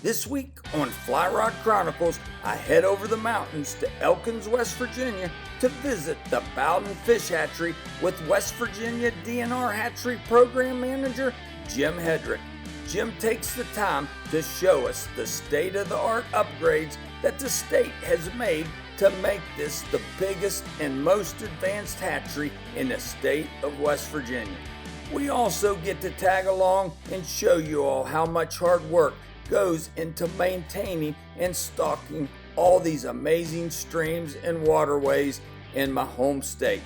This week on Fly Rod Chronicles, I head over the mountains to Elkins, West Virginia to visit the Bowden Fish Hatchery with West Virginia DNR Hatchery Program Manager Jim Hedrick. Jim takes the time to show us the state-of-the-art upgrades that the state has made to make this the biggest and most advanced hatchery in the state of West Virginia. We also get to tag along and show you all how much hard work goes into maintaining and stocking all these amazing streams and waterways in my home state.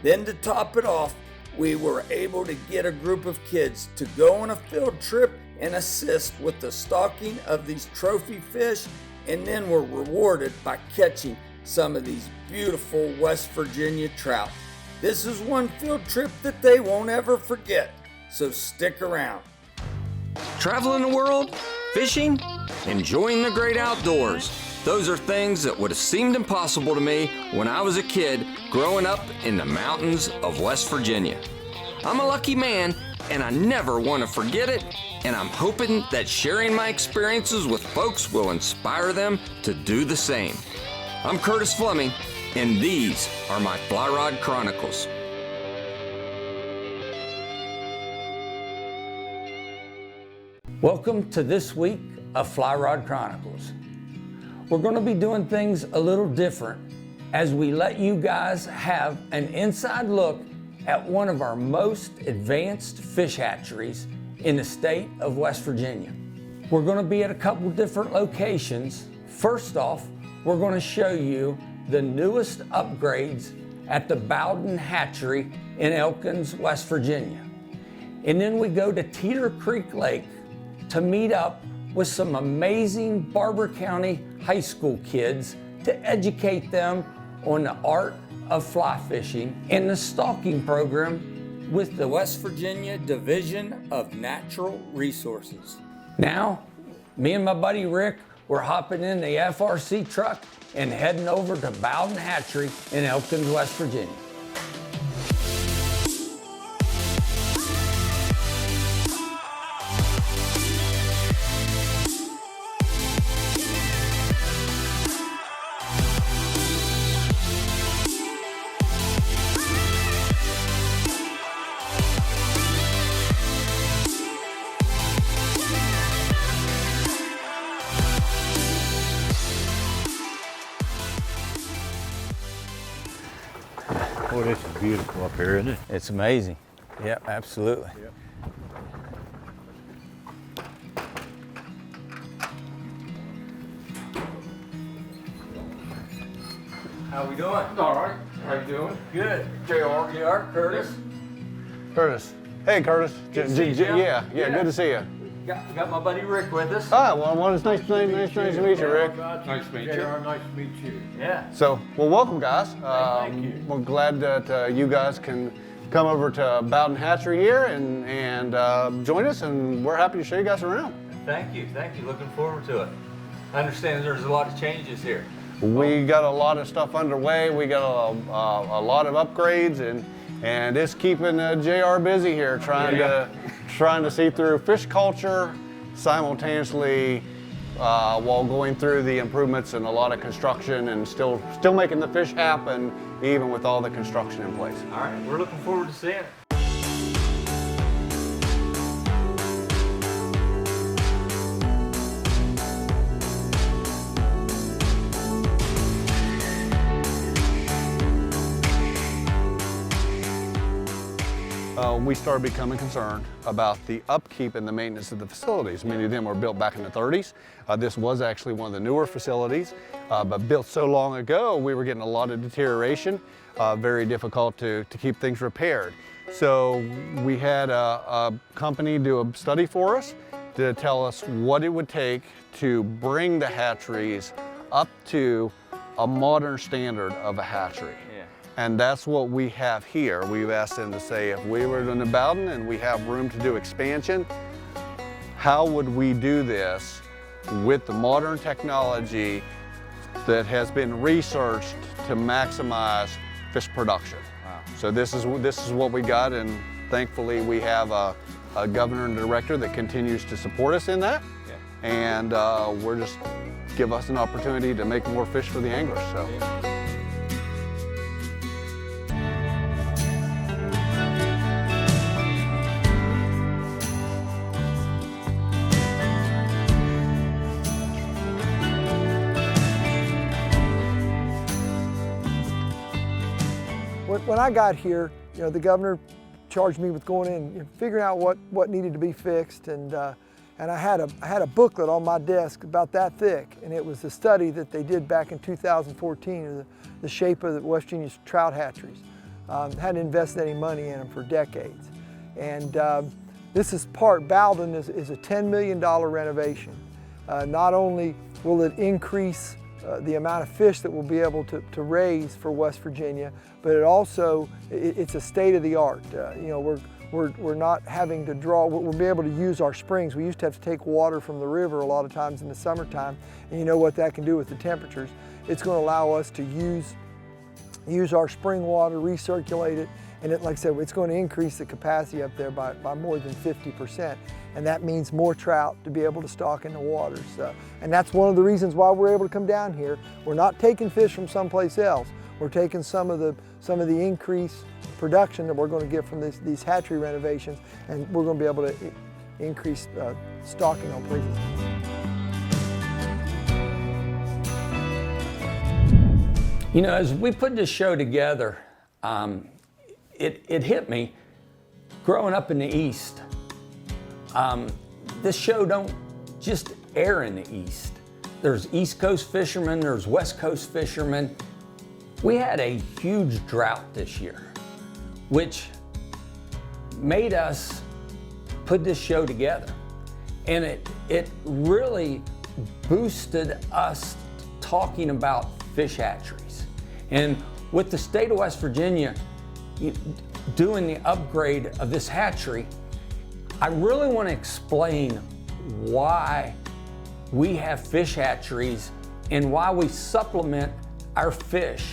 Then to top it off, we were able to get a group of kids to go on a field trip and assist with the stocking of these trophy fish, and then were rewarded by catching some of these beautiful West Virginia trout. This is one field trip that they won't ever forget, so stick around. Traveling the world, fishing, enjoying the great outdoors. Those are things that would have seemed impossible to me when I was a kid growing up in the mountains of West Virginia. I'm a lucky man, and I never want to forget it, and I'm hoping that sharing my experiences with folks will inspire them to do the same. I'm Curtis Fleming, and these are my Fly Rod Chronicles. Welcome to this week of Fly Rod Chronicles. We're going to be doing things a little different as we let you guys have an inside look at one of our most advanced fish hatcheries in the state of West Virginia. We're going to be at a couple different locations. First off, we're going to show you the newest upgrades at the Bowden Hatchery in Elkins, West Virginia. And then we go to Teeter Creek Lake to meet up with some amazing Barber County high school kids to educate them on the art of fly fishing and the stocking program with the West Virginia Division of Natural Resources. Now, me and my buddy Rick, we're hopping in the FRC truck and heading over to Bowden Hatchery in Elkins, West Virginia. Boy, this is beautiful up here, isn't it? It's amazing. Yep, absolutely. Yep. How we doing? All right. How you doing? Good. JR, Curtis. Curtis. Hey, Curtis. Good to see you, Jim. Yeah, good to see you. Got my buddy Rick with us. Well, it's nice to meet you, Rick. Nice to meet you. Nice to meet you. Yeah. So, welcome, guys. Thank you. We're glad that you guys can come over to Bowden Hatchery here and join us, and we're happy to show you guys around. Thank you. Looking forward to it. I understand there's a lot of changes here. We got a lot of stuff underway. We got a lot of upgrades, and it's keeping JR busy here trying to see through fish culture simultaneously while going through the improvements and a lot of construction and still making the fish happen even with all the construction in place. All right, we're looking forward to seeing it. We started becoming concerned about the upkeep and the maintenance of the facilities. Many of them were built back in the 30s. This was actually one of the newer facilities, but built so long ago, we were getting a lot of deterioration, very difficult to keep things repaired. So we had a company do a study for us to tell us what it would take to bring the hatcheries up to a modern standard of a hatchery. And that's what we have here. We've asked them to say, if we were in the Bowden and we have room to do expansion, how would we do this with the modern technology that has been researched to maximize fish production? Wow. So this is what we got, and thankfully we have a governor and director that continues to support us in that. Yeah. and we're just give us an opportunity to make more fish for the anglers. So. When I got here, the governor charged me with going in and figuring out what needed to be fixed, and I had a booklet on my desk about that thick, and it was the study that they did back in 2014 of the shape of the West Virginia's trout hatcheries. Hadn't invested any money in them for decades, and this is Bowden is a $10 million renovation. Not only will it increase the amount of fish that we'll be able to raise for West Virginia, but it's a state-of-the-art. We're not having to draw, we'll be able to use our springs. We used to have to take water from the river a lot of times in the summertime, and you know what that can do with the temperatures. It's going to allow us to use our spring water, recirculate it, and like I said, it's going to increase the capacity up there by more than 50%. And that means more trout to be able to stock in the waters. And that's one of the reasons why we're able to come down here. We're not taking fish from someplace else. We're taking some of the increased production that we're going to get from these hatchery renovations, and we're going to be able to increase stocking on places. As we put this show together, it hit me growing up in the East. This show don't just air in the East. There's East Coast fishermen, there's West Coast fishermen. We had a huge drought this year, which made us put this show together. And it really boosted us talking about fish hatcheries. And with the state of West Virginia doing the upgrade of this hatchery, I really want to explain why we have fish hatcheries and why we supplement our fish.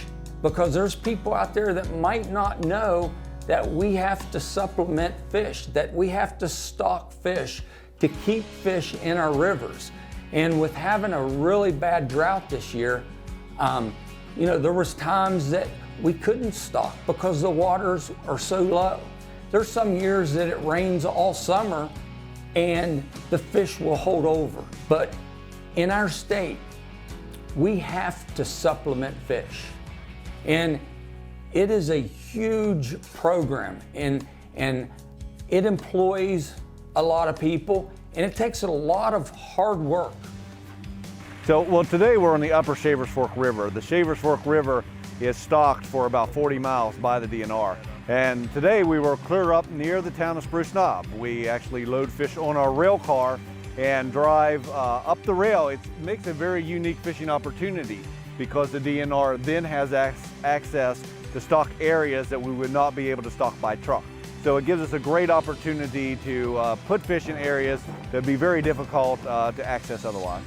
Because there's people out there that might not know that we have to supplement fish, that we have to stock fish to keep fish in our rivers. And with having a really bad drought this year, there was times that we couldn't stock because the waters are so low. There's some years that it rains all summer and the fish will hold over. But in our state, we have to supplement fish. And it is a huge program, and it employs a lot of people, and it takes a lot of hard work. So, today we're on the upper Shavers Fork River. The Shavers Fork River is stocked for about 40 miles by the DNR. And today we were clear up near the town of Spruce Knob. We actually load fish on our rail car and drive up the rail. It makes a very unique fishing opportunity because the DNR then has access to stock areas that we would not be able to stock by truck. So it gives us a great opportunity to put fish in areas that would be very difficult to access otherwise.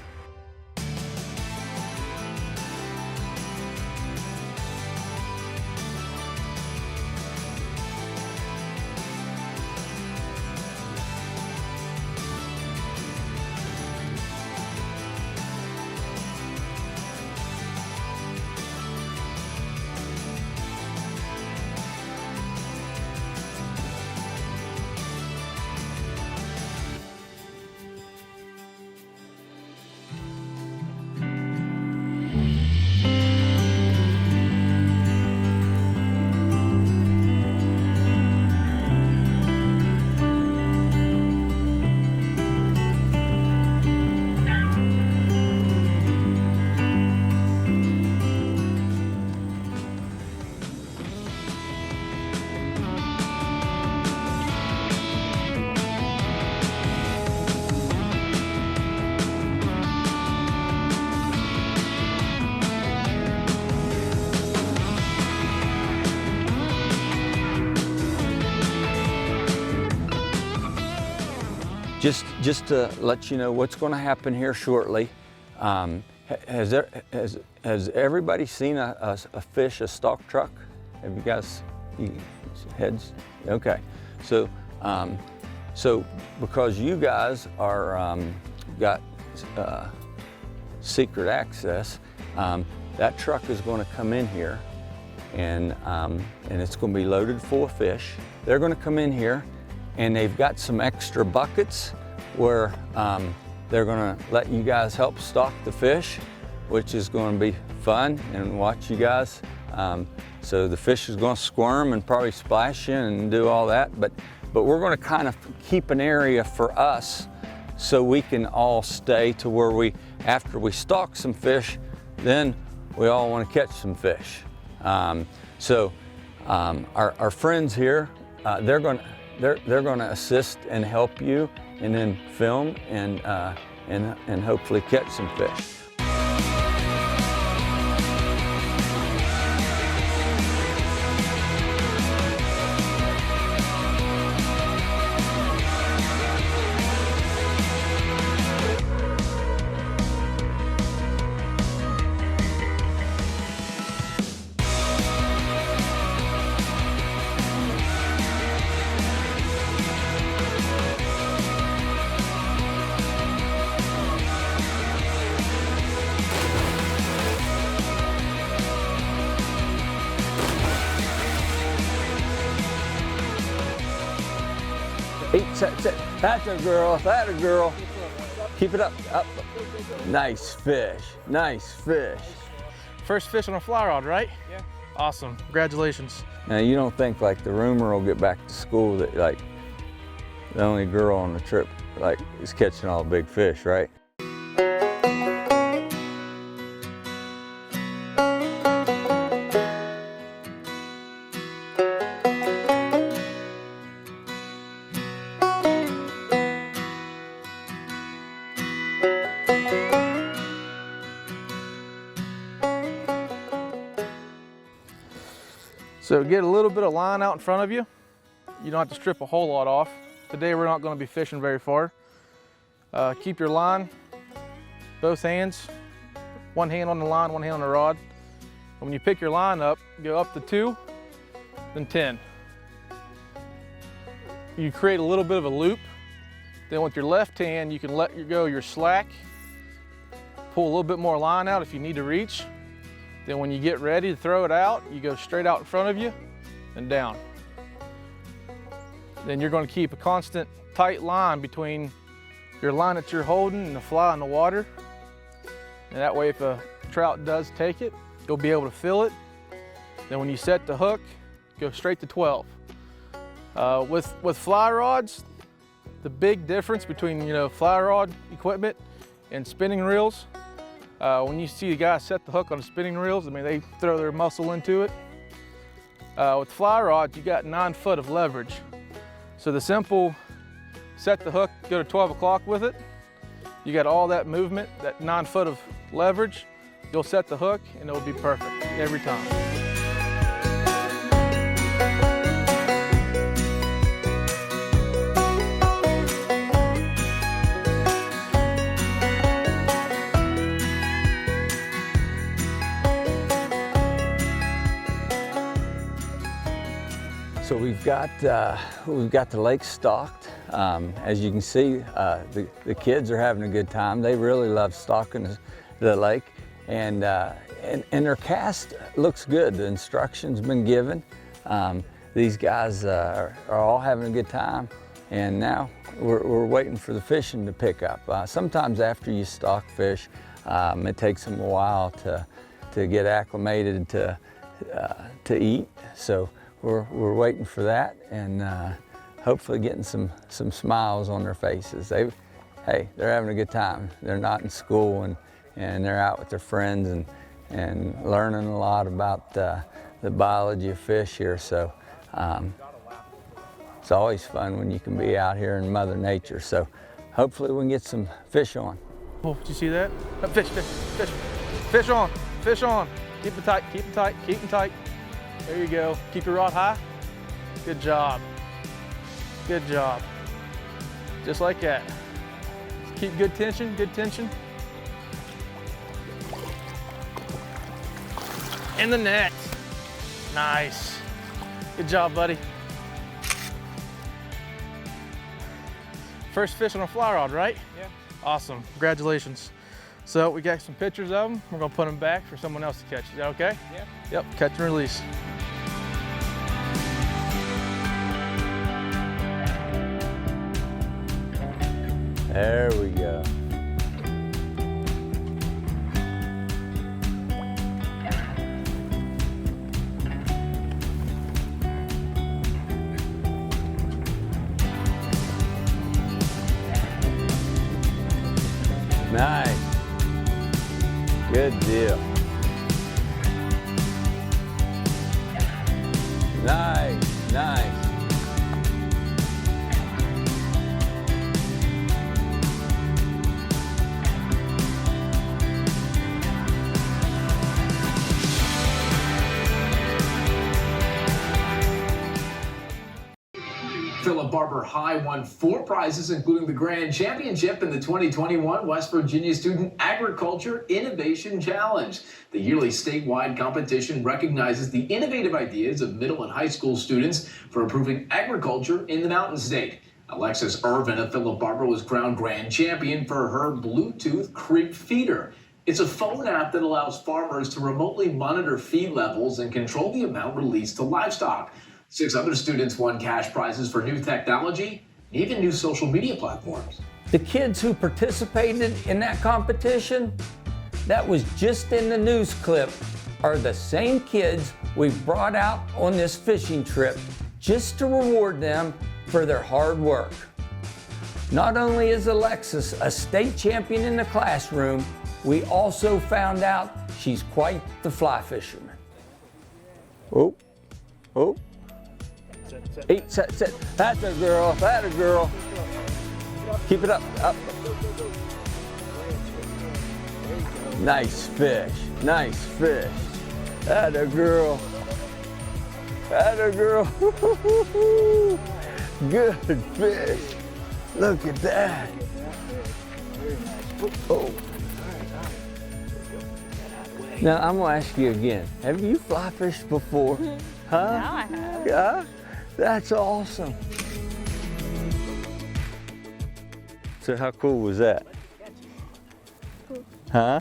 Just to let you know what's going to happen here shortly. Has everybody seen a fish, a stock truck? Have you guys heads? Okay, so because you guys are got secret access. That truck is going to come in here, and it's going to be loaded full of fish. They're going to come in here, and they've got some extra buckets where they're going to let you guys help stock the fish, which is going to be fun, and watch you guys. So the fish is going to squirm and probably splash in and do all that, but we're going to kind of keep an area for us so we can all stay to where after we stock some fish, then we all want to catch some fish. Our friends here, they're going to assist and help you, and then film and hopefully catch some fish. That's a girl, that's a girl. Keep it up, up. Nice fish, nice fish. First fish on a fly rod, right? Yeah. Awesome, congratulations. Now you don't think like the rumor will get back to school that like the only girl on the trip like is catching all the big fish, right? So get a little bit of line out in front of you. You don't have to strip a whole lot off. Today we're not going to be fishing very far. Keep your line, both hands, one hand on the line, one hand on the rod. And when you pick your line up, go up to 2, then 10. You create a little bit of a loop. Then with your left hand, you can let go your slack, pull a little bit more line out if you need to reach. Then when you get ready to throw it out, you go straight out in front of you and down. Then you're going to keep a constant tight line between your line that you're holding and the fly in the water. And that way if a trout does take it, you'll be able to feel it. Then when you set the hook, go straight to 12. With fly rods, the big difference between fly rod equipment and spinning reels, when you see the guys set the hook on the spinning reels, I mean, they throw their muscle into it. With fly rods, you got 9 foot of leverage. So the simple, set the hook, go to 12 o'clock with it. You got all that movement, that 9 foot of leverage. You'll set the hook and it'll be perfect every time. So we've got the lake stocked. As you can see, the kids are having a good time. They really love stocking the lake, and their cast looks good. The instruction's been given. These guys are all having a good time, and now we're waiting for the fishing to pick up. Sometimes after you stock fish, it takes them a while to get acclimated to eat. So we're waiting for that, and hopefully getting some smiles on their faces. They're having a good time. They're not in school, and they're out with their friends and learning a lot about the biology of fish here. So it's always fun when you can be out here in Mother Nature. So hopefully we can get some fish on. Oh, did you see that? Fish, fish, fish. Fish on, fish on. Keep them tight, keep them tight, keep them tight. There you go. Keep your rod high. Good job. Good job. Just like that. Keep good tension, good tension. In the net. Nice. Good job, buddy. First fish on a fly rod, right? Yeah. Awesome, congratulations. So we got some pictures of them. We're gonna put them back for someone else to catch. Is that okay? Yeah. Yep, catch and release. There we go. Nice. Good deal. Nice, nice. Philip Barber High won 4 prizes, including the Grand Championship in the 2021 West Virginia Student Agriculture Innovation Challenge. The yearly statewide competition recognizes the innovative ideas of middle and high school students for improving agriculture in the Mountain State. Alexis Irvin of Philip Barber was crowned Grand Champion for her Bluetooth Creek Feeder. It's a phone app that allows farmers to remotely monitor feed levels and control the amount released to livestock. 6 other students won cash prizes for new technology and even new social media platforms. The kids who participated in that competition, that was just in the news clip, are the same kids we brought out on this fishing trip just to reward them for their hard work. Not only is Alexis a state champion in the classroom, we also found out she's quite the fly fisherman. Oh, oh. Eight, set. That's a girl, that's a girl. Keep it up, up. Nice fish, nice fish. That a girl. That a girl. Good fish. Look at that. Oh. Now I'm gonna ask you again. Have you fly fished before? Huh? Now I have. Yeah? That's awesome. So how cool was that? Cool. Huh?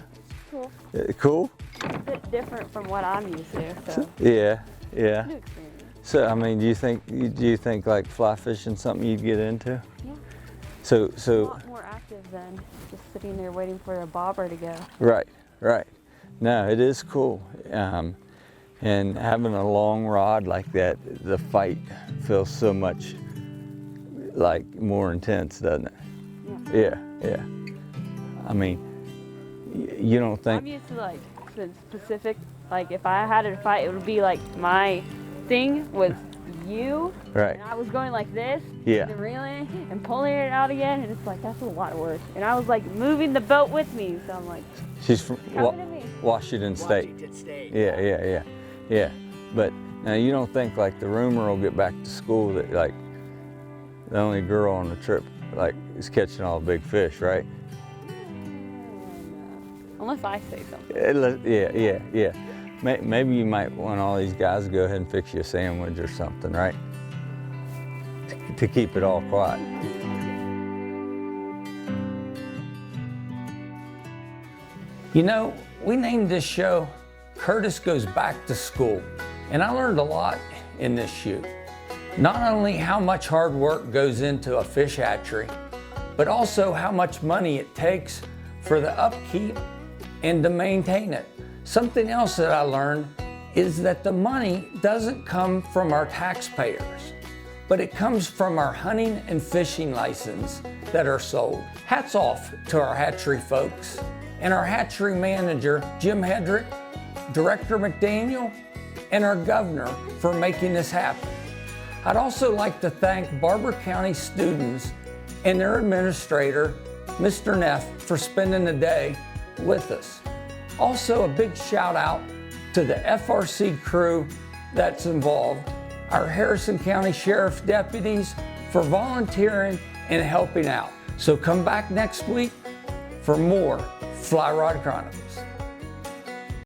Cool. Cool? A bit different from what I'm used to, so. Yeah, yeah. New experience. So I mean, do you think like fly fishing something you'd get into? Yeah. So A lot more active than just sitting there waiting for a bobber to go. right. No, it is cool. And having a long rod like that, the fight feels so much like more intense, doesn't it? Yeah. I mean, you don't think... I'm used to like specific, like if I had to fight, it would be like my thing was you. Right. And I was going like this. Yeah. And reeling and pulling it out again, and it's like, that's a lot of work. And I was like moving the boat with me, so I'm like... She's from Washington State. Yeah. But now you don't think like the rumor will get back to school that like the only girl on the trip like is catching all the big fish, right? Unless I say something. Yeah. Maybe you might want all these guys to go ahead and fix you a sandwich or something, right? To keep it all quiet. You know, we named this show Curtis Goes Back to School, and I learned a lot in this shoot. Not only how much hard work goes into a fish hatchery, but also how much money it takes for the upkeep and to maintain it. Something else that I learned is that the money doesn't come from our taxpayers, but it comes from our hunting and fishing license that are sold. Hats off to our hatchery folks and our hatchery manager, Jim Hedrick, Director McDaniel, and our governor for making this happen. I'd also like to thank Barber County students and their administrator, Mr. Neff, for spending the day with us. Also, a big shout out to the FRC crew that's involved, our Harrison County Sheriff's deputies for volunteering and helping out. So come back next week for more Fly Rod Chronicles.